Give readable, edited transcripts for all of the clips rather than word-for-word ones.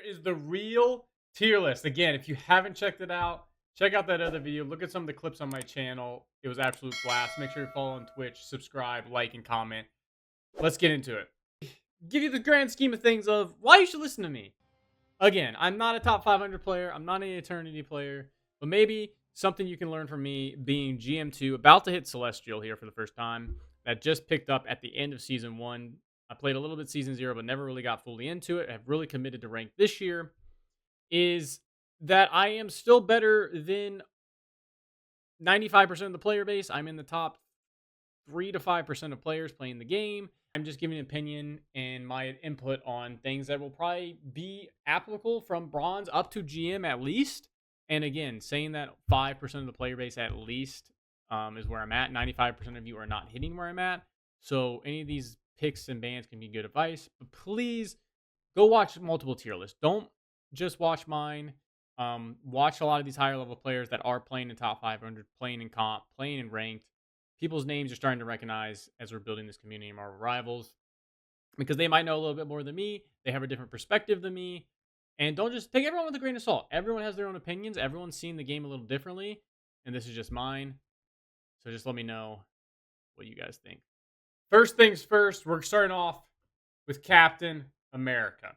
is the real tier list. Again, if you haven't checked it out, check out that other video. Look at some of the clips on my channel. It was absolute blast. Make sure you follow on Twitch, subscribe, like, and comment. Let's get into it. Give you the grand scheme of things of why you should listen to me. Again, I'm not a top 500 player. I'm not an Eternity player. But maybe something you can learn from me being GM2, about to hit Celestial here for the first time. That just picked up at the end of Season 1. I played a little bit Season 0, but never really got fully into it. I've really committed to rank this year. Is that I am still better than 95% of the player base. I'm in the top 3 to 5% of players playing the game. I'm just giving an opinion and my input on things that will probably be applicable from bronze up to GM at least. And again, saying that 5% of the player base at least is where I'm at. 95% of you are not hitting where I'm at. So any of these picks and bans can be good advice. But please go watch multiple tier lists. Don't just watch mine. Watch a lot of these higher level players that are playing in top 500, playing in comp, playing in ranked. People's names you're starting to recognize as we're building this community of Marvel Rivals, because they might know a little bit more than me. They have a different perspective than me. And don't just take everyone with a grain of salt. Everyone has their own opinions. Everyone's seeing the game a little differently. And this is just mine. So just let me know what you guys think. First things first, we're starting off with Captain America.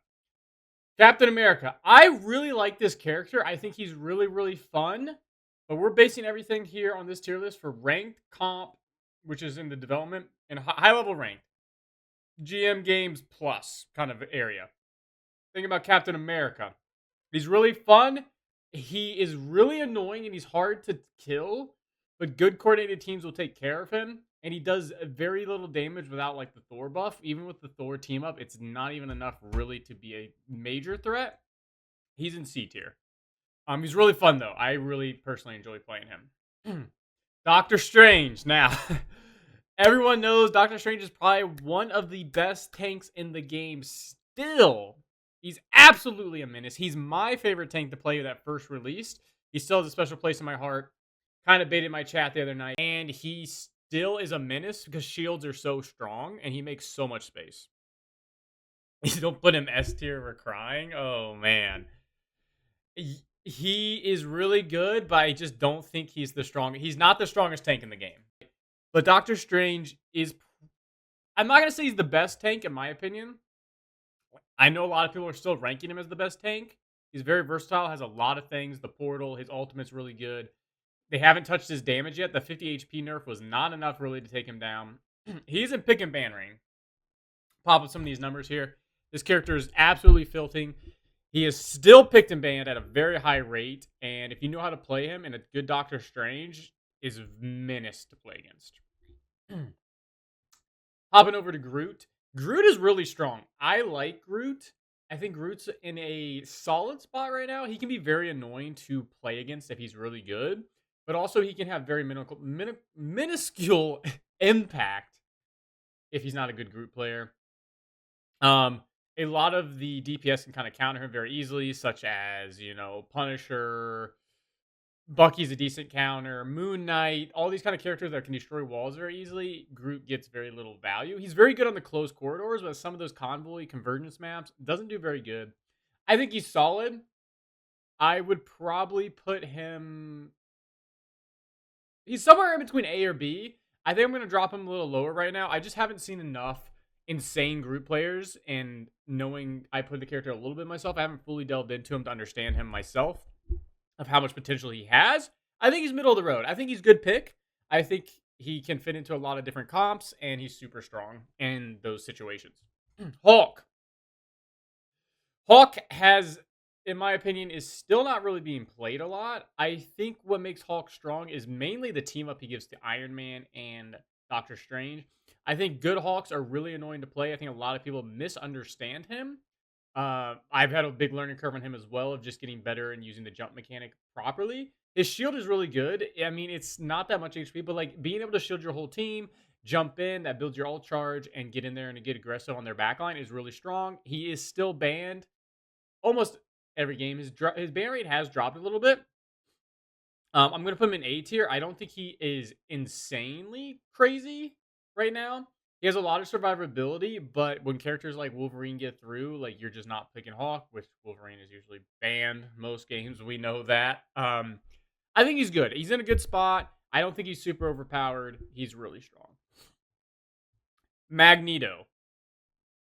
Captain America. I really like this character. I think he's really, really fun. But we're basing everything here on this tier list for ranked comp, which is in the development, and high-level ranked. GM games plus kind of area. Think about Captain America. He's really fun. He is really annoying, and he's hard to kill. But good coordinated teams will take care of him. And he does very little damage without like the Thor buff. Even with the Thor team up, it's not even enough really to be a major threat. He's in C tier. He's really fun though. I really personally enjoy playing him. Doctor Strange. Now, everyone knows Doctor Strange is probably one of the best tanks in the game still. He's absolutely a menace. He's my favorite tank to play that first released. He still has a special place in my heart. Kind of baited my chat the other night. And he still is a menace because shields are so strong and he makes so much space. You don't put him S tier for crying? Oh, man. He is really good, but I just don't think he's the strongest. He's not the strongest tank in the game. But Doctor Strange is... I'm not going to say he's the best tank, in my opinion. I know a lot of people are still ranking him as the best tank. He's very versatile, has a lot of things. The portal, his ultimate's really good. They haven't touched his damage yet. The 50 HP nerf was not enough really to take him down. He's in pick and ban ring. Pop up some of these numbers here. This character is absolutely filthy. He is still picked and banned at a very high rate. And if you know how to play him in a good Doctor Strange, is a menace to play against. Hopping over to Groot. Groot is really strong. I like Groot. I think Groot's in a solid spot right now. He can be very annoying to play against if he's really good. But also he can have very minuscule impact if he's not a good Groot player. A lot of the DPS can kind of counter him very easily, such as, Punisher, Bucky's a decent counter, Moonknight, all these kind of characters that can destroy walls very easily. Groot gets very little value. He's very good on the closed corridors, but some of those convoy convergence maps doesn't do very good. I think he's solid. I would probably put him... He's somewhere in between A or B. I think I'm going to drop him a little lower right now. I just haven't seen enough insane Groot players, and knowing I played the character a little bit myself, I haven't fully delved into him to understand him myself of how much potential he has. I think he's middle of the road. I think he's a good pick. I think he can fit into a lot of different comps, and he's super strong in those situations. Hulk has, in my opinion, is still not really being played a lot. I think what makes Hulk strong is mainly the team up he gives to Iron Man and Doctor Strange. I think good Hulks are really annoying to play. I think a lot of people misunderstand him. I've had a big learning curve on him as well of just getting better and using the jump mechanic properly. His shield is really good. I mean, it's not that much HP, but like being able to shield your whole team, jump in, that builds your ult charge, and get in there and get aggressive on their backline is really strong. He is still banned almost every game. His ban rate has dropped a little bit. I'm going to put him in A tier. I don't think he is insanely crazy right now. He has a lot of survivability, but when characters like Wolverine get through, like you're just not picking Hawk, which Wolverine is usually banned most games. We know that. I think he's good. He's in a good spot. I don't think he's super overpowered. He's really strong. Magneto.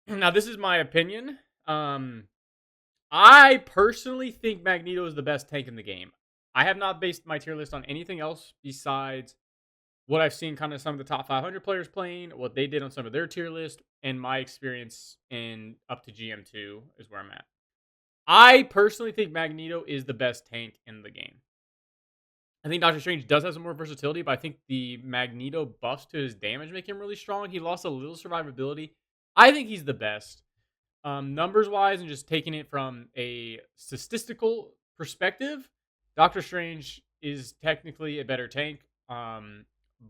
Now, this is my opinion. I personally think Magneto is the best tank in the game. I have not based my tier list on anything else besides what I've seen kind of some of the top 500 players playing, what they did on some of their tier list, and my experience in up to GM2 is where I'm at. I personally think Magneto is the best tank in the game. I think Doctor Strange does have some more versatility, but I think the Magneto buffs to his damage make him really strong. He lost a little survivability. I think he's the best. Numbers wise, and just taking it from a statistical perspective, Doctor Strange is technically a better tank.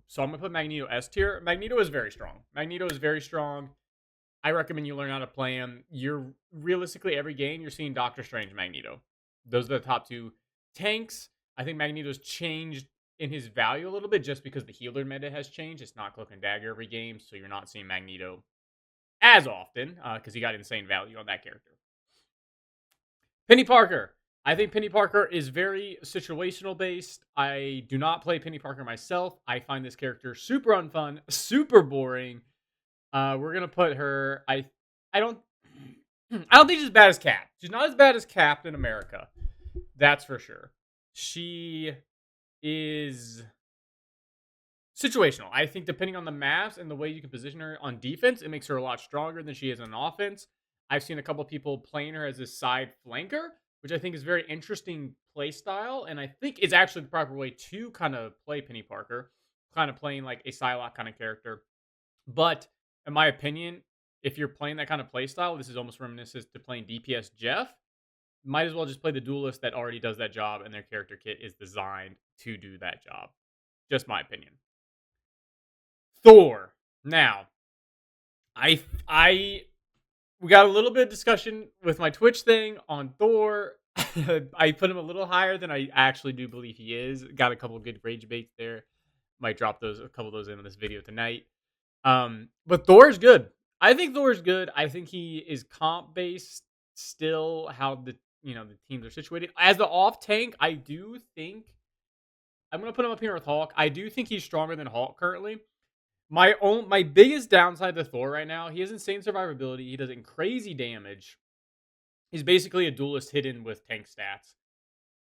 So I'm gonna put Magneto S tier. Magneto is very strong. Magneto is very strong. I recommend you learn how to play him. You're realistically every game you're seeing Doctor Strange, Magneto. Those are the top two tanks. I think Magneto's changed in his value a little bit just because the healer meta has changed. It's not Cloak and Dagger every game, so you're not seeing Magneto as often because he got insane value on that character. Penny Parker. I think Penny Parker is very situational based. I do not play Penny Parker myself. I find this character super unfun, super boring. We're gonna put her. I don't I don't think she's as bad as Cap. She's not as bad as Captain America. That's for sure. She is situational. I think depending on the maps and the way you can position her on defense, it makes her a lot stronger than she is on offense. I've seen a couple people playing her as a side flanker, which I think is very interesting play style, and I think is actually the proper way to kind of play Penny Parker, kind of playing like a Psylock kind of character. But in my opinion, if you're playing that kind of play style, this is almost reminiscent to playing DPS Jeff. Might as well just play the duelist that already does that job, and their character kit is designed to do that job. Just my opinion. Thor. Now, we got a little bit of discussion with my Twitch thing on Thor. I put him a little higher than I actually do believe he is. Got a couple of good rage baits there. Might drop a couple of those in this video tonight. But Thor is good. I think Thor is good. I think he is comp based still. How the teams are situated as the off tank. I do think I'm gonna put him up here with Hulk. I do think he's stronger than Hulk currently. My biggest downside to Thor right now, he has insane survivability. He does crazy damage. He's basically a duelist hidden with tank stats.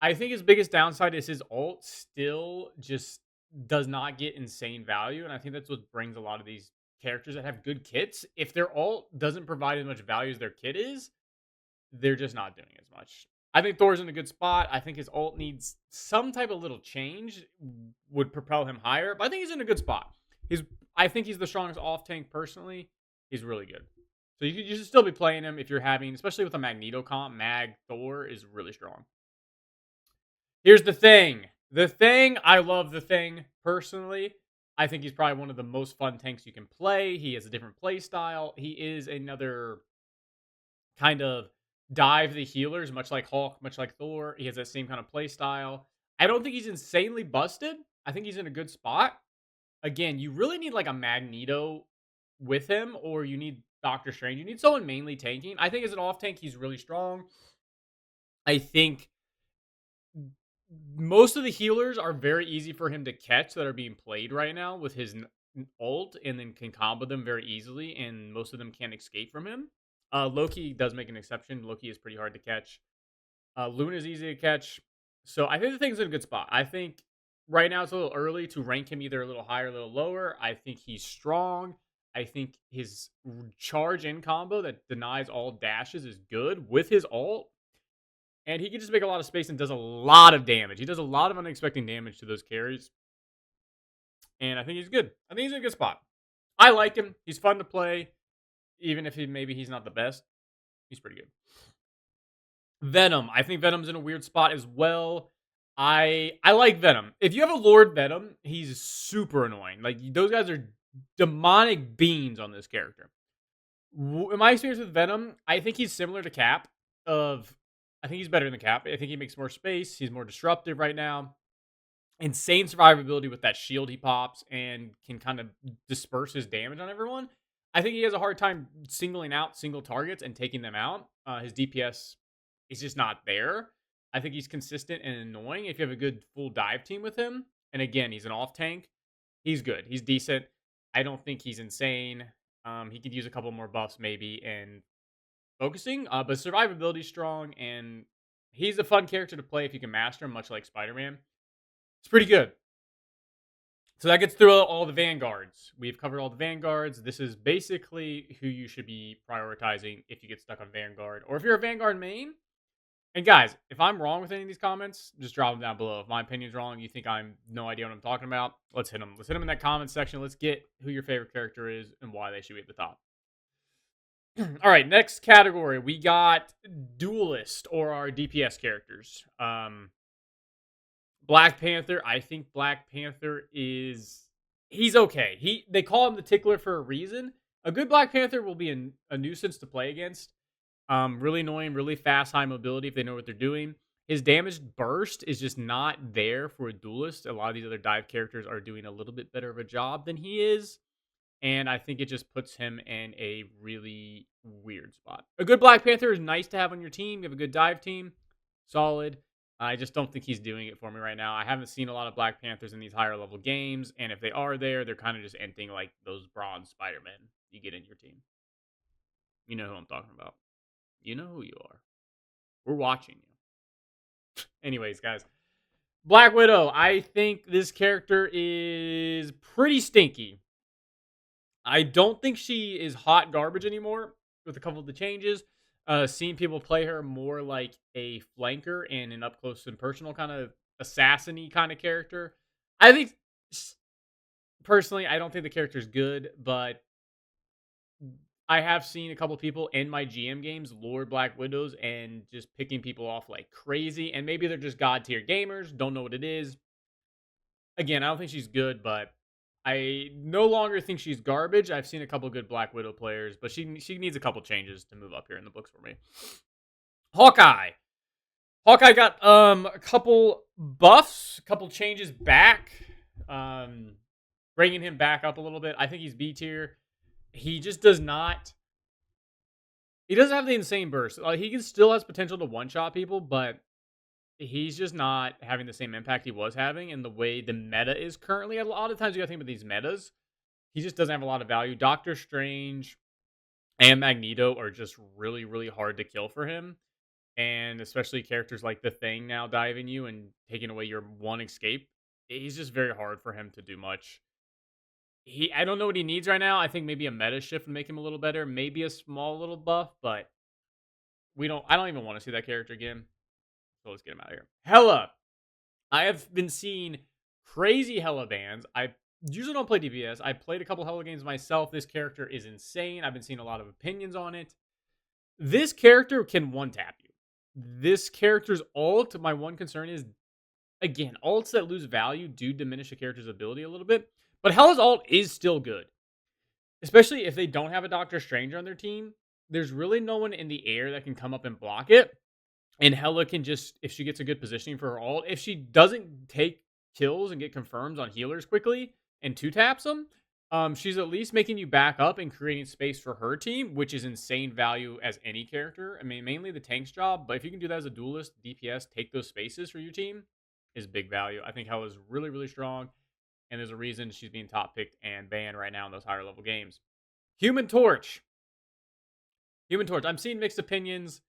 I think his biggest downside is his ult still just does not get insane value, and I think that's what brings a lot of these characters that have good kits. If their ult doesn't provide as much value as their kit is, they're just not doing as much. I think Thor's in a good spot. I think his ult needs some type of little change, would propel him higher, but I think he's in a good spot. I think he's the strongest off tank personally. He's really good. So you should still be playing him if you're having, especially with a Magneto comp. Thor is really strong. Here's the Thing. I love the Thing personally. I think he's probably one of the most fun tanks you can play. He has a different play style. He is another kind of dive the healers, much like Hulk, much like Thor. He has that same kind of play style. I don't think he's insanely busted. I think he's in a good spot. Again, you really need like a Magneto with him, or you need Doctor Strange. You need someone mainly tanking. I think as an off tank, he's really strong. I think most of the healers are very easy for him to catch that are being played right now with his ult, and then can combo them very easily, and most of them can't escape from him. Loki does make an exception. Loki is pretty hard to catch. Luna is easy to catch. So I think the Thing's in a good spot. I think right now it's a little early to rank him either a little higher or a little lower. I think he's strong. I think his charge in combo that denies all dashes is good with his ult. And he can just make a lot of space and does a lot of damage. He does a lot of unexpected damage to those carries. And I think he's good. I think he's in a good spot. I like him. He's fun to play. Even if maybe he's not the best. He's pretty good. Venom. I think Venom's in a weird spot as well. I like Venom. If you have a Lord Venom, he's super annoying. Like, those guys are demonic beings on this character. In my experience with Venom, I think he's similar to Cap. I think he's better than Cap. I think he makes more space. He's more disruptive right now. Insane survivability with that shield he pops, and can kind of disperse his damage on everyone. I think he has a hard time singling out single targets and taking them out. His DPS is just not there. I think he's consistent and annoying. If you have a good full dive team with him, and again, he's an off tank, he's good. He's decent. I don't think he's insane. He could use a couple more buffs maybe and focusing, but survivability strong, and he's a fun character to play if you can master him, much like Spider-Man. It's pretty good. So that gets through all the Vanguards. We've covered all the Vanguards. This is basically who you should be prioritizing if you get stuck on Vanguard. Or if you're a Vanguard main. And guys, if I'm wrong with any of these comments, just drop them down below. If my opinion's wrong, you think I'm no idea what I'm talking about, let's hit them. Let's hit them in that comment section. Let's get who your favorite character is and why they should be at the top. All right, next category. We got Duelist, or our DPS characters. Black Panther. I think Black Panther he's okay. They call him the tickler for a reason. A good Black Panther will be a nuisance to play against. Really annoying, really fast, high mobility if they know what they're doing. His damage burst is just not there for a duelist. A lot of these other dive characters are doing a little bit better of a job than he is. And I think it just puts him in a really weird spot. A good Black Panther is nice to have on your team. You have a good dive team. Solid. I just don't think he's doing it for me right now. I haven't seen a lot of Black Panthers in these higher level games. And if they are there, they're kind of just ending like those bronze Spider-Men you get in your team. You know who I'm talking about. You know who you are. We're watching you. Anyways, guys. Black Widow. I think this character is pretty stinky. I don't think she is hot garbage anymore with a couple of the changes. Seeing people play her more like a flanker and an up close and personal kind of assassin-y kind of character. I think, personally, I don't think the character is good, but I have seen a couple people in my GM games lure Black Widows and just picking people off like crazy. And maybe they're just god tier gamers, don't know what it is. Again, I don't think she's good, but I no longer think she's garbage. I've seen a couple good Black Widow players, but she needs a couple changes to move up here in the books for me. Hawkeye. Hawkeye got a couple buffs, a couple changes back, bringing him back up a little bit. I think he's B tier. He just does not. He doesn't have the insane burst. He still has potential to one-shot people, but he's just not having the same impact he was having. And the way the meta is currently, a lot of times you gotta think about these metas. He just doesn't have a lot of value. Doctor Strange and Magneto are just really, really hard to kill for him. And especially characters like The Thing now diving you and taking away your one escape. He's just very hard for him to do much. I don't know what he needs right now. I think maybe a meta shift would make him a little better. Maybe a small little buff, but I don't even want to see that character again. So let's get him out of here. Hela. I have been seeing crazy Hela bans. I usually don't play DPS. I played a couple Hela games myself. This character is insane. I've been seeing a lot of opinions on it. This character can one-tap you. This character's ult, my one concern is, again, ults that lose value do diminish a character's ability a little bit. But Hela's ult is still good. Especially if they don't have a Doctor Strange on their team. There's really no one in the air that can come up and block it. And Hela can just, if she gets a good positioning for her ult, if she doesn't take kills and get confirms on healers quickly and two-taps them, she's at least making you back up and creating space for her team, which is insane value as any character. I mean, mainly the tank's job, but if you can do that as a duelist, DPS, take those spaces for your team, is big value. I think Hela's really, really strong. And there's a reason she's being top picked and banned right now in those higher level games. Human Torch. I'm seeing mixed opinions.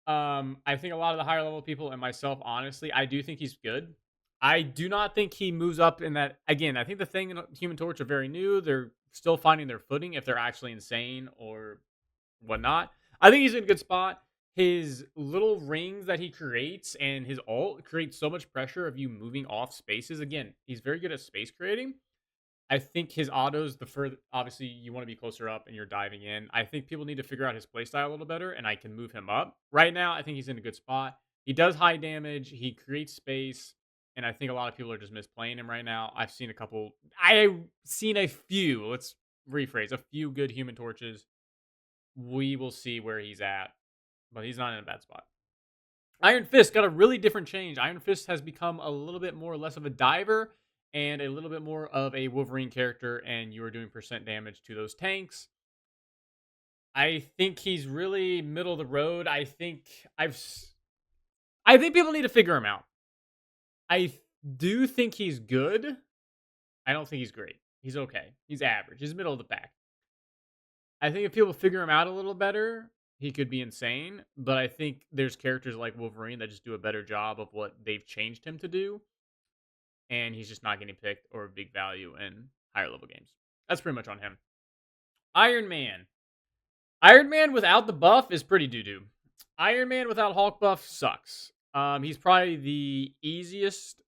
I think a lot of the higher level people and myself, honestly, I do think he's good. I do not think he moves up in that. Again, I think the Thing and Human Torch are very new. They're still finding their footing if they're actually insane or whatnot. I think he's in a good spot. His little rings that he creates and his ult creates so much pressure of you moving off spaces. Again, he's very good at space creating. I think his autos, the further, obviously you want to be closer up and you're diving in. I think people need to figure out his playstyle a little better and I can move him up. Right now, I think he's in a good spot. He does high damage. He creates space. And I think a lot of people are just misplaying him right now. I've seen a few, let's rephrase, a few good Human Torches. We will see where he's at. But he's not in a bad spot. Iron Fist got a really different change. Iron Fist has become a little bit more or less of a diver and a little bit more of a Wolverine character, and you are doing percent damage to those tanks. I think he's really middle of the road. I think people need to figure him out. I do think he's good. I don't think he's great. He's okay. He's average. He's middle of the pack. I think if people figure him out a little better, he could be insane. But I think there's characters like Wolverine that just do a better job of what they've changed him to do. And he's just not getting picked or big value in higher level games. That's pretty much on him. Iron Man. Iron Man without the buff is pretty doo-doo. Iron Man without Hulk buff sucks. He's probably the easiest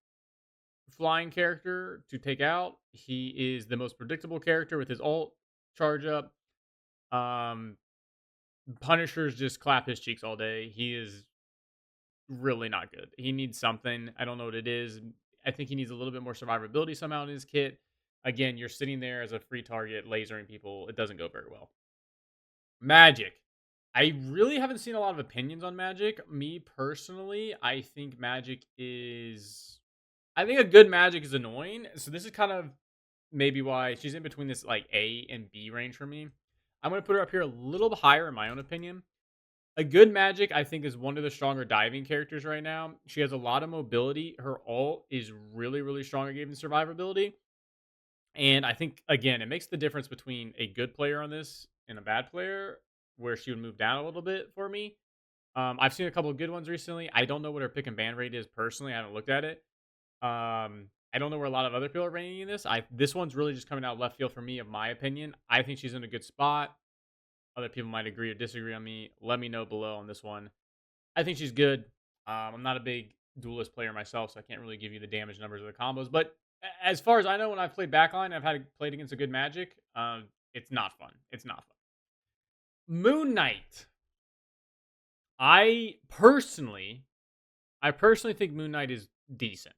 flying character to take out. He is the most predictable character with his ult charge up. Punishers just clap his cheeks all day. He is really not good. He needs something. I don't know what it is. I think he needs a little bit more survivability somehow in his kit. Again, you're sitting there as a free target, lasering people. It doesn't go very well. Magik. I really haven't seen a lot of opinions on Magik. Me personally, I think Magik is... I think a good Magik is annoying. So this is kind of maybe why she's in between this like A and B range for me. I'm going to put her up here a little higher in my own opinion. A good Magik, I think, is one of the stronger diving characters right now. She has a lot of mobility. Her ult is really, really strong at giving survivability. And I think, again, it makes the difference between a good player on this and a bad player, where she would move down a little bit for me. I've seen a couple of good ones recently. I don't know what her pick and ban rate is personally. I haven't looked at it. I don't know where a lot of other people are rating this. This one's really just coming out left field for me, of my opinion. I think she's in a good spot. Other people might agree or disagree on me. Let me know below on this one. I think she's good. I'm not a big duelist player myself, so I can't really give you the damage numbers or the combos. But as far as I know, when I've played backline, I've had played against a good Magik. It's not fun. It's not fun. Moonknight. I personally think Moonknight is decent.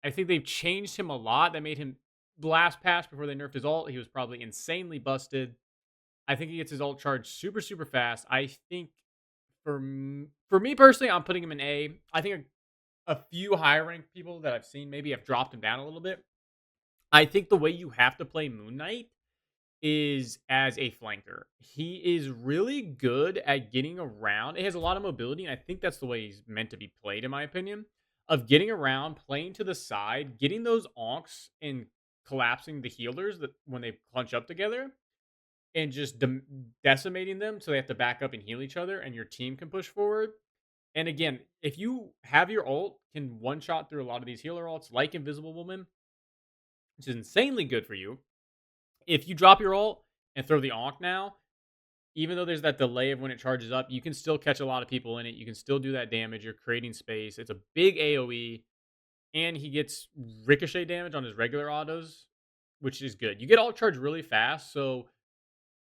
I think they've changed him a lot. They made him blast pass before they nerfed his ult. He was probably insanely busted. I think he gets his ult charged super, super fast. I think for me personally, I'm putting him in A. I think a few higher ranked people that I've seen maybe have dropped him down a little bit. I think the way you have to play Moonknight is as a flanker. He is really good at getting around. It has a lot of mobility, and I think that's the way he's meant to be played, in my opinion, of getting around, playing to the side, getting those onks and collapsing the healers that when they clunch up together, and just decimating them so they have to back up and heal each other, and your team can push forward. And again, if you have your ult, can one-shot through a lot of these healer ults, like Invisible Woman, which is insanely good for you. If you drop your ult and throw the Ankh now, even though there's that delay of when it charges up, you can still catch a lot of people in it. You can still do that damage. You're creating space. It's a big AoE, and he gets ricochet damage on his regular autos, which is good. You get ult charge really fast, so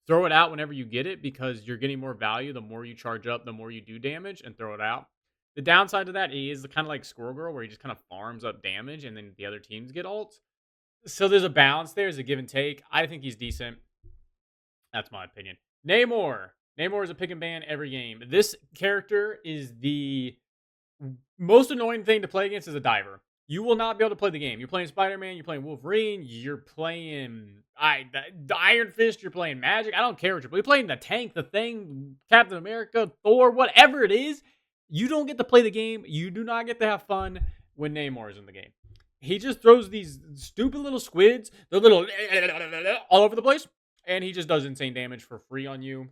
throw it out whenever you get it, because you're getting more value the more you charge up, the more you do damage, and throw it out. The downside to that is kind of like Squirrel Girl, where he just kind of farms up damage, and then the other teams get ults. So there's a balance there. There's a give and take. I think he's decent. That's my opinion. Namor. Namor is a pick and ban every game. This character is the most annoying thing to play against as a diver. You will not be able to play the game. You're playing Spider-Man. You're playing Wolverine. You're playing the Iron Fist. You're playing Magik. I don't care what you're playing. You're playing the tank, the thing, Captain America, Thor, whatever it is. You don't get to play the game. You do not get to have fun when Namor is in the game. He just throws these stupid little squids, the little all over the place, and he just does insane damage for free on you.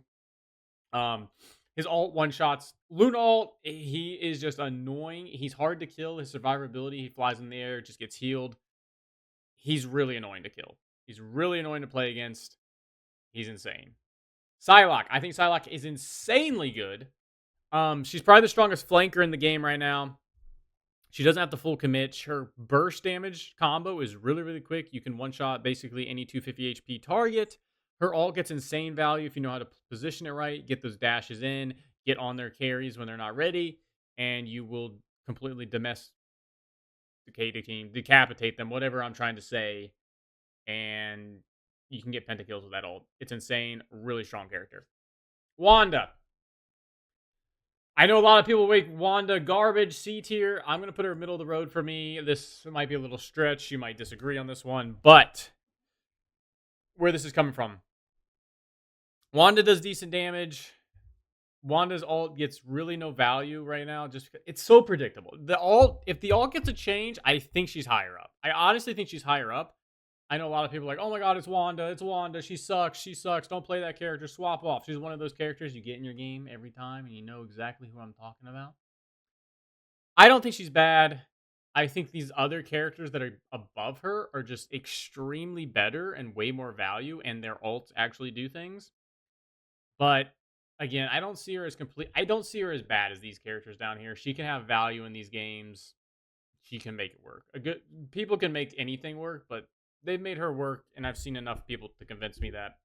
His ult one-shots. Luna ult, he is just annoying. He's hard to kill. His survivability, he flies in the air, just gets healed. He's really annoying to kill. He's really annoying to play against. He's insane. Psylock. I think Psylock is insanely good. She's probably the strongest flanker in the game right now. She doesn't have to full commit. Her burst damage combo is really, really quick. You can one-shot basically any 250 HP target. Her ult gets insane value if you know how to position it right, get those dashes in, get on their carries when they're not ready, and you will completely domesticate a team, decapitate them, whatever I'm trying to say, and you can get pentakills with that ult. It's insane. Really strong character. Wanda. I know a lot of people make Wanda garbage, C tier. I'm going to put her middle of the road for me. This might be a little stretch. You might disagree on this one, but where this is coming from. Wanda does decent damage. Wanda's ult gets really no value right now. Just it's so predictable. If the ult gets a change, I think she's higher up. I honestly think she's higher up. I know a lot of people are like, oh my god, it's Wanda. It's Wanda. She sucks. She sucks. Don't play that character. Swap off. She's one of those characters you get in your game every time and you know exactly who I'm talking about. I don't think she's bad. I think these other characters that are above her are just extremely better and way more value, and their ults actually do things. But again, I don't see her as complete. I don't see her as bad as these characters down here. She can have value in these games. She can make it work. People can make anything work, but they've made her work, and I've seen enough people to convince me that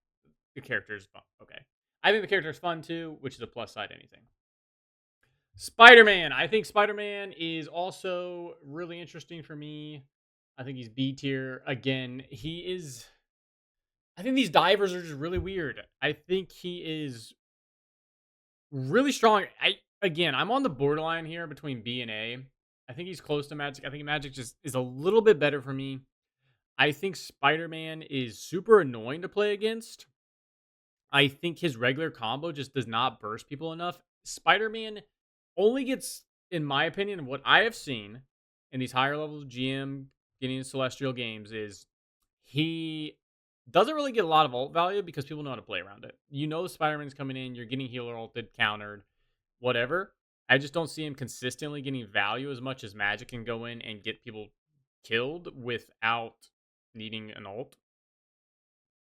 the character is fun. Okay, I think the character is fun too, which is a plus side to anything. Spider-Man. I think Spider-Man is also really interesting for me. I think he's B tier. Again, he is. I think these divers are just really weird. I think he is really strong. I'm on the borderline here between B and A. I think he's close to Magik. I think Magik just is a little bit better for me. I think Spider-Man is super annoying to play against. I think his regular combo just does not burst people enough. Spider-Man only gets, in my opinion, what I have seen in these higher levels of GM getting in Celestial games is he doesn't really get a lot of ult value because people know how to play around it. You know Spider-Man's coming in, you're getting healer ulted, countered, whatever. I just don't see him consistently getting value as much as Magik can go in and get people killed without needing an ult.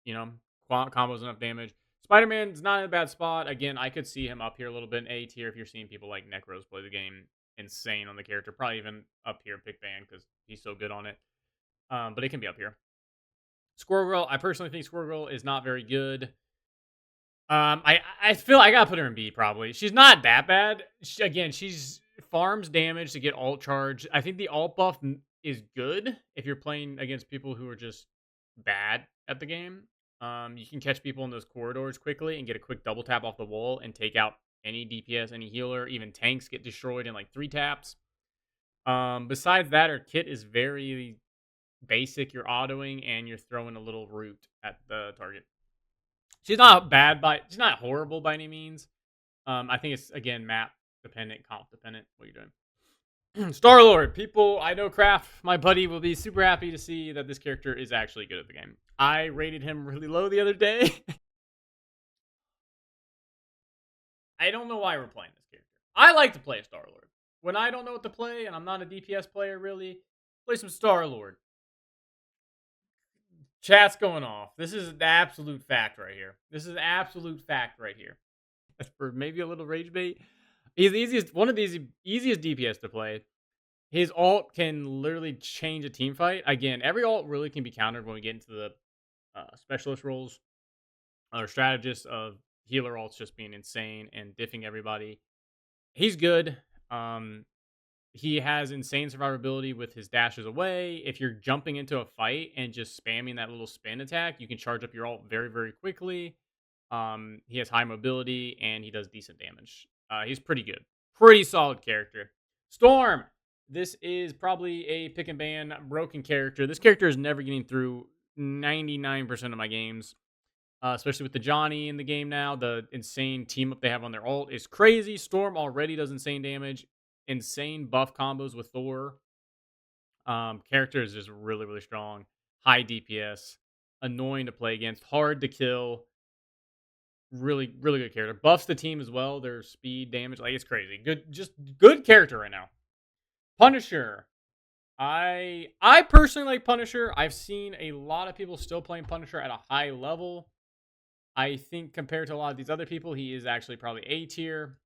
You know, combos enough damage. Spider-Man's not in a bad spot. Again, I could see him up here a little bit in A tier if you're seeing people like Necros play the game insane on the character. Probably even up here, pick Ban, because he's so good on it. But it can be up here. Squirrel Girl, I personally think Squirrel Girl is not very good. I feel I gotta put her in B probably. She's not that bad. She's farms damage to get ult charge. I think the ult buff is good if you're playing against people who are just bad at the game. You can catch people in those corridors quickly and get a quick double tap off the wall and take out any DPS, any healer. Even tanks get destroyed in like 3 taps. Besides that, her kit is very basic. You're autoing and you're throwing a little root at the target. She's not she's not horrible by any means. I think it's, again, map dependent, comp dependent, what you're doing. Starlord. People, I know Kraft, my buddy, will be super happy to see that this character is actually good at the game. I rated him really low the other day. I don't know why we're playing this character. I like to play Starlord. When I don't know what to play, and I'm not a DPS player really, play some Starlord. Chat's going off. This is an absolute fact right here. This is absolute fact right here. For maybe a little rage bait. He's one of the easiest DPS to play. His ult can literally change a team fight. Again, every ult really can be countered when we get into the specialist roles or strategists of healer ults just being insane and diffing everybody. He's good. He has insane survivability with his dashes away. If you're jumping into a fight and just spamming that little spin attack, you can charge up your ult very, very quickly. He has high mobility and he does decent damage. He's pretty good. Pretty solid character. Storm. This is probably a pick and ban broken character. This character is never getting through 99% of my games. Especially with the Johnny in the game now. The insane team up they have on their ult is crazy. Storm already does insane damage. Insane buff combos with Thor. Character is just really, really strong. High DPS. Annoying to play against. Hard to kill. Really, really good character. Buffs the team as well. Their speed, damage. Like, it's crazy. Good character right now. Punisher. I personally like Punisher. I've seen a lot of people still playing Punisher at a high level. I think compared to a lot of these other people, he is actually probably A tier.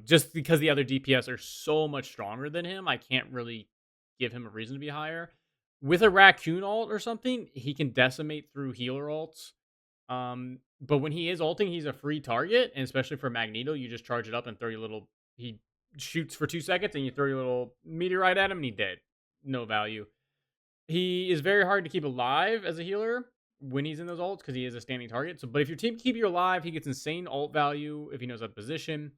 Just because the other DPS are so much stronger than him, I can't really give him a reason to be higher. With a Racoon ult or something, he can decimate through healer ults. But when he is ulting, he's a free target, and especially for Magneto, you just charge it up and throw your little... He shoots for 2 seconds, and you throw your little meteorite at him, and he's dead. No value. He is very hard to keep alive as a healer when he's in those ults, because he is a standing target. But if your team keep you alive, he gets insane ult value if he knows how to position.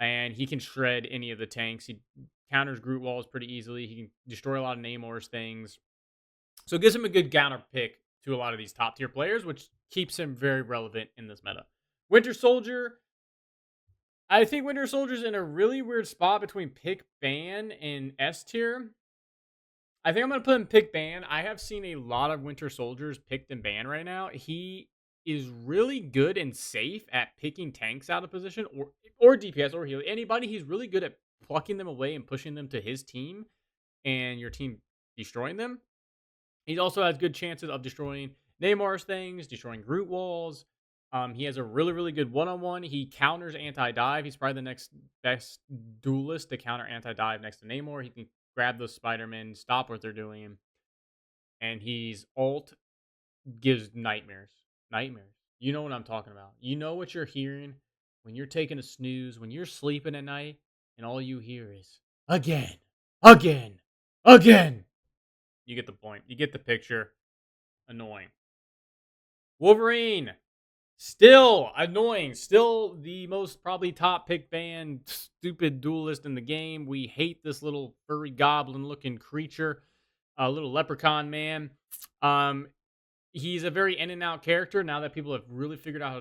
and he can shred any of the tanks. He counters Groot walls pretty easily. He can destroy a lot of Namor's things. So it gives him a good counter pick to a lot of these top tier players, which keeps him very relevant in this meta. Winter Soldier. I think Winter Soldier's in a really weird spot between pick ban and S tier. I think I'm going to put him pick ban. I have seen a lot of Winter Soldiers picked and banned right now. He is really good and safe at picking tanks out of position or DPS or heal. Anybody, he's really good at plucking them away and pushing them to his team and your team destroying them. He also has good chances of destroying Namor's things, destroying Groot walls. He has a really, really good one-on-one. He counters anti-dive. He's probably the next best duelist to counter anti-dive next to Namor. He can grab those Spidermen, stop what they're doing. And he's ult gives nightmares. Nightmares. You know what I'm talking about. You know what you're hearing when you're taking a snooze, when you're sleeping at night, and all you hear is, again, again, again. You get the point. You get the picture. Annoying. Wolverine. Still annoying. Still the most probably top pick ban, stupid duelist in the game. We hate this little furry goblin looking creature. A little leprechaun man. He's a very in and out character now that people have really figured out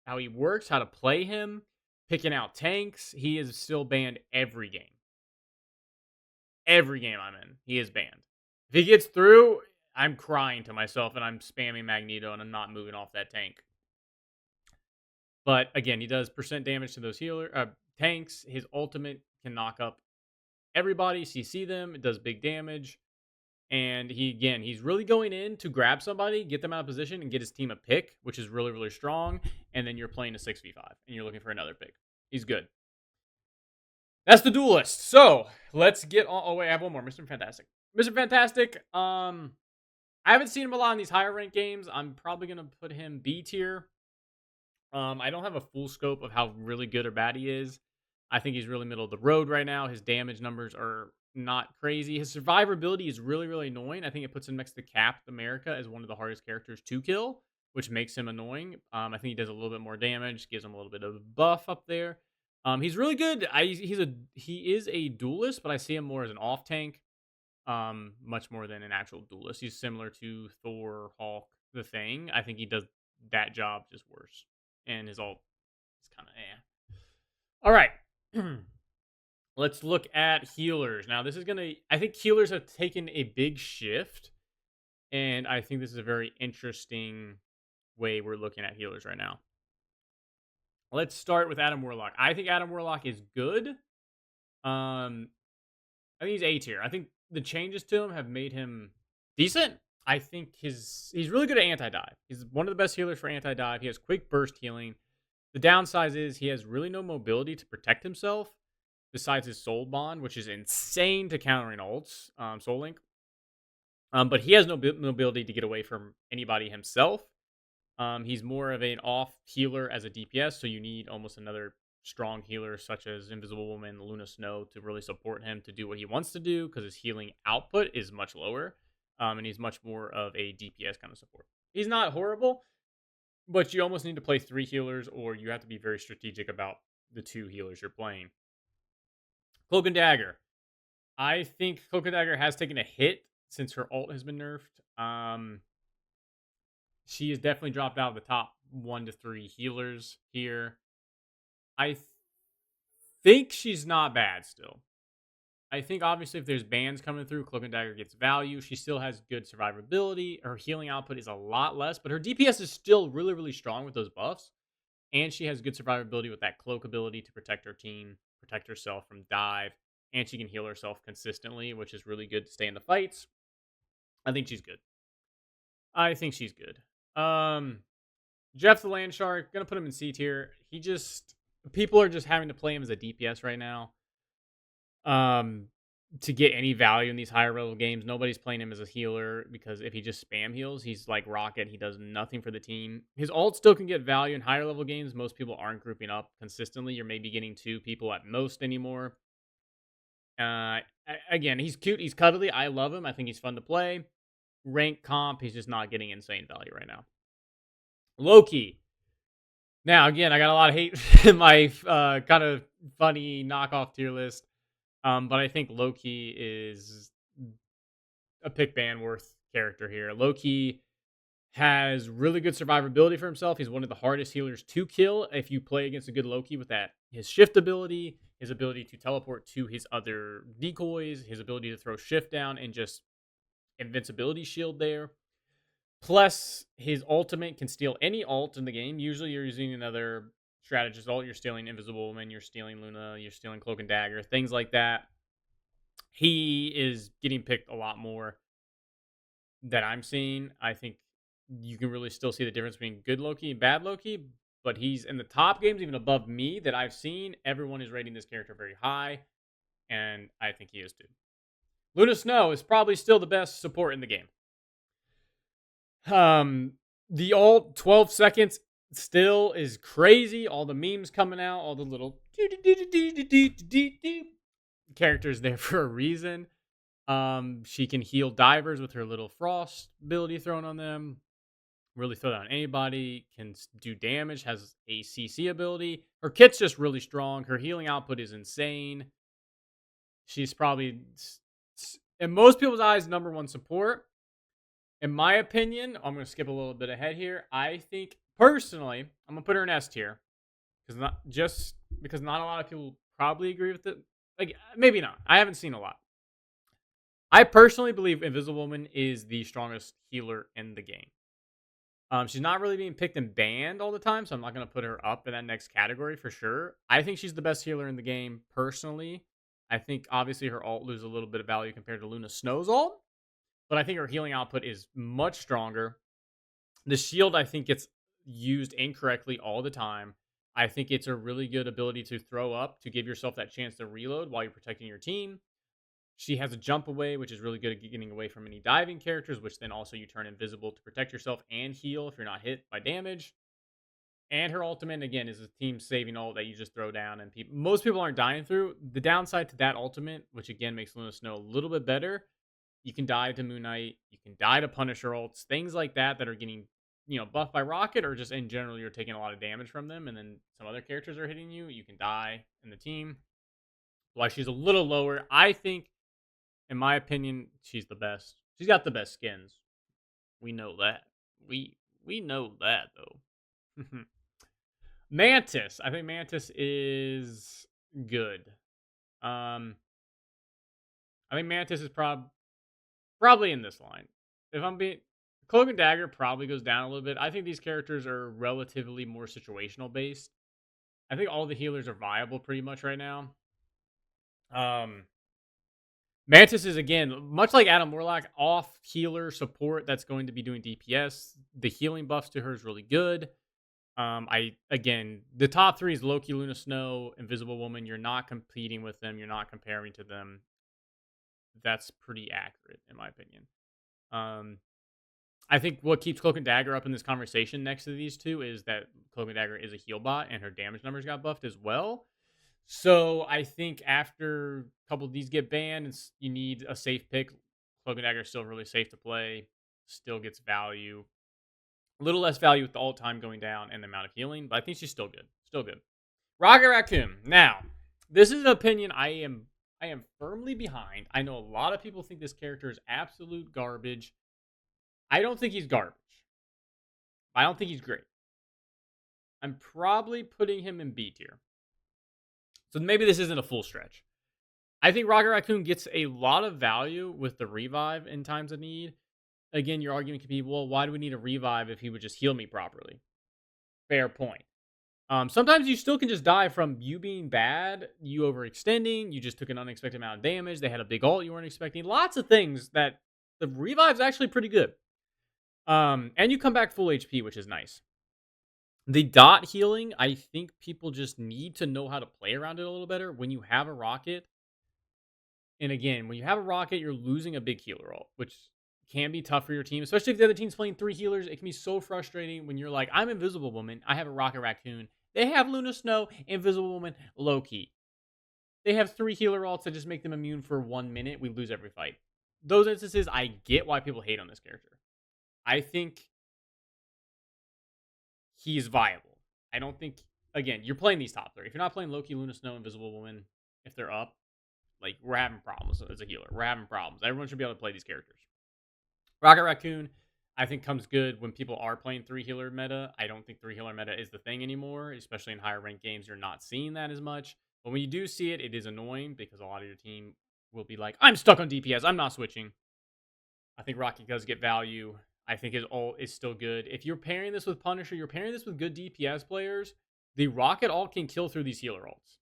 how he works, how to play him, picking out tanks. He is still banned every game. Every game I'm in, he is banned. If he gets through, I'm crying to myself and I'm spamming Magneto and I'm not moving off that tank. But again, he does percent damage to those tanks. His ultimate can knock up everybody. CC them. It does big damage. And he's really going in to grab somebody, get them out of position, and get his team a pick, which is really, really strong. And then you're playing a 6v5, and you're looking for another pick. He's good. That's the duelist. So let's get on. Oh wait, I have one more. Mr. Fantastic. Mr. Fantastic. I haven't seen him a lot in these higher ranked games. I'm probably gonna put him B tier. I don't have a full scope of how really good or bad he is. I think he's really middle of the road right now. His damage numbers are not crazy. His survivability is really, really annoying. I think it puts him next to Captain America as one of the hardest characters to kill, which makes him annoying. I think he does a little bit more damage, gives him a little bit of a buff up there. He's really good. He is a duelist, but I see him more as an off tank, much more than an actual duelist. He's similar to Thor, Hulk, the Thing. I think he does that job just worse. And his ult is kind of All right. Let's look at healers. Now, this is going to... I think healers have taken a big shift. And I think this is a very interesting way we're looking at healers right now. Let's start with Adam Warlock. I think Adam Warlock is good. I think he's A tier. I think the changes to him have made him decent. I think he's really good at anti-dive. He's one of the best healers for anti-dive. He has quick burst healing. The downside is he has really no mobility to protect himself besides his soul bond, which is insane to countering ults, soul link. But he has no mobility to get away from anybody himself. He's more of an off healer as a DPS, so you need almost another strong healer such as Invisible Woman, Luna Snow to really support him to do what he wants to do because his healing output is much lower. And he's much more of a DPS kind of support. He's not horrible, but you almost need to play 3 healers, or you have to be very strategic about the 2 healers you're playing. Cloak and Dagger. I think Cloak and Dagger has taken a hit since her ult has been nerfed. She has definitely dropped out of the top 1 to 3 healers here. I think she's not bad still. I think obviously if there's bans coming through, Cloak and Dagger gets value. She still has good survivability. Her healing output is a lot less, but her DPS is still really, really strong with those buffs. And she has good survivability with that cloak ability to protect her team, protect herself from dive. And she can heal herself consistently, which is really good to stay in the fights. I think she's good. Jeff the Land Shark, gonna put him in C tier. People are just having to play him as a DPS right now. To get any value in these higher level games. Nobody's playing him as a healer because if he just spam heals, he's like Rocket. He does nothing for the team. His ult still can get value in higher level games. Most people aren't grouping up consistently. You're maybe getting 2 people at most anymore. Again, he's cute. He's cuddly. I love him. I think he's fun to play. Rank comp, he's just not getting insane value right now. Loki. Now, again, I got a lot of hate in my kind of funny knockoff tier list, but I think Loki is a pick ban worth character here. Loki has really good survivability for himself. He's one of the hardest healers to kill if you play against a good Loki with that. His shift ability, his ability to teleport to his other decoys, his ability to throw shift down and just invincibility shield there. Plus, his ultimate can steal any ult in the game. Usually, you're using another strategist ult. You're stealing Invisible Woman, you're stealing Luna, you're stealing Cloak and Dagger, things like that. He is getting picked a lot more that I'm seeing. I think you can really still see the difference between good Loki and bad Loki, but he's in the top games, even above me that I've seen. Everyone is rating this character very high, and I think he is too. Luna Snow is probably still the best support in the game. The ult 12 seconds still is crazy. All the memes coming out, all the little characters there for a reason. She can heal divers with her little frost ability thrown on them. Really throw down anybody. Can do damage. Has a CC ability. Her kit's just really strong. Her healing output is insane. She's probably, in most people's eyes, number one support. In my opinion, I'm going to skip a little bit ahead here. I think, personally, I'm going to put her in S tier. Because not a lot of people probably agree with it. Like, maybe not. I haven't seen a lot. I personally believe Invisible Woman is the strongest healer in the game. She's not really being picked and banned all the time, so I'm not going to put her up in that next category for sure. I think she's the best healer in the game, personally. I think, obviously, her ult loses a little bit of value compared to Luna Snow's ult. But I think her healing output is much stronger. The shield, I think, gets used incorrectly all the time. I think it's a really good ability to throw up to give yourself that chance to reload while you're protecting your team. She has a jump away, which is really good at getting away from any diving characters, which then also you turn invisible to protect yourself and heal if you're not hit by damage. And her ultimate, again, is a team saving ult that you just throw down, and most people aren't dying through. The downside to that ultimate, which again makes Luna Snow a little bit better, you can die to Moonknight, you can die to Punisher ults, things like that that are getting, buffed by Rocket, or just in general you're taking a lot of damage from them, and then some other characters are hitting you. You can die in the team. Why she's a little lower, I think, in my opinion, she's the best. She's got the best skins. We know that. We know that though. Mantis. I think Mantis is good. I think Mantis is probably in this line. If I'm being, Cloak and Dagger probably goes down a little bit. I think these characters are relatively more situational based. I think all the healers are viable pretty much right now. Mantis is, again, much like Adam Warlock, off healer support that's going to be doing DPS. The healing buffs to her is really good. The top three is Loki, Luna Snow, Invisible Woman. You're not competing with them. You're not comparing to them. That's pretty accurate, in my opinion. I think what keeps Cloak and Dagger up in this conversation next to these two is that Cloak and Dagger is a heal bot, and her damage numbers got buffed as well. So I think after a couple of these get banned, you need a safe pick. Cloak and Dagger is still really safe to play. Still gets value. A little less value with the ult time going down and the amount of healing, but I think she's still good. Still good. Rocket Raccoon. Now, this is an opinion I am firmly behind. I know a lot of people think this character is absolute garbage. I don't think he's garbage. I don't think he's great. I'm probably putting him in B tier. So maybe this isn't a full stretch. I think Rocket Raccoon gets a lot of value with the revive in times of need. Again, your argument could be, well, why do we need a revive if he would just heal me properly? Fair point. Sometimes you still can just die from you being bad, you overextending, you just took an unexpected amount of damage, they had a big ult you weren't expecting. Lots of things that the revive's actually pretty good. And you come back full HP, which is nice. The dot healing, I think people just need to know how to play around it a little better. When you have a rocket, and again, when you have a rocket, you're losing a big healer ult, which can be tough for your team, especially if the other team's playing 3 healers. It can be so frustrating when you're like, I'm Invisible Woman, I have a Rocket Raccoon, they have Luna Snow, Invisible Woman, Loki. They have 3 healer ults that just make them immune for 1 minute. We lose every fight. Those instances, I get why people hate on this character. I think he's viable. I don't think, again, you're playing these top 3. If you're not playing Loki, Luna Snow, Invisible Woman, if they're up, like, we're having problems as a healer. We're having problems. Everyone should be able to play these characters. Rocket Raccoon, I think, comes good when people are playing 3 healer meta. I don't think 3 healer meta is the thing anymore, especially in higher ranked games. You're not seeing that as much. But when you do see it, it is annoying because a lot of your team will be like, I'm stuck on DPS. I'm not switching. I think Rocket does get value. I think his ult is still good. If you're pairing this with Punisher, you're pairing this with good DPS players, the Rocket ult can kill through these healer ults.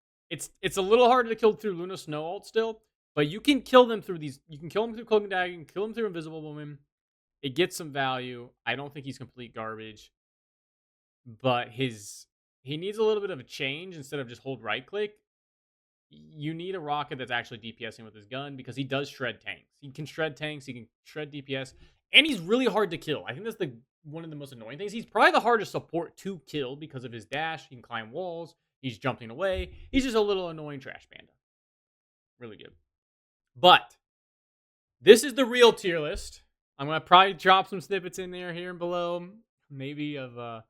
It's a little harder to kill through Luna Snow ult still, but you can kill them through these. You can kill them through Cloak and Dagger. You can kill them through Invisible Woman. It gets some value. I don't think he's complete garbage, but he needs a little bit of a change. Instead of just hold right click, you need a Rocket that's actually DPSing with his gun because he does shred tanks. He can shred tanks. He can shred DPS, and he's really hard to kill. I think that's one of the most annoying things. He's probably the hardest support to kill because of his dash. He can climb walls. He's jumping away. He's just a little annoying trash panda. Really good. But this is the real tier list. I'm going to probably drop some snippets in there here and below, maybe of a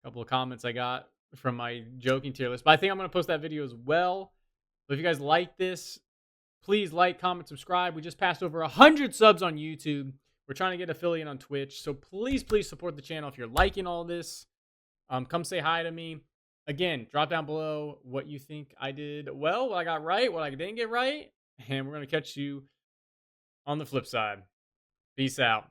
couple of comments I got from my joking tier list. But I think I'm going to post that video as well. But if you guys like this, please like, comment, subscribe. We just passed over 100 subs on YouTube. We're trying to get affiliate on Twitch. So please support the channel if you're liking all this. Come say hi to me. Again, drop down below what you think I did well, what I got right, what I didn't get right. And we're going to catch you on the flip side. Peace out.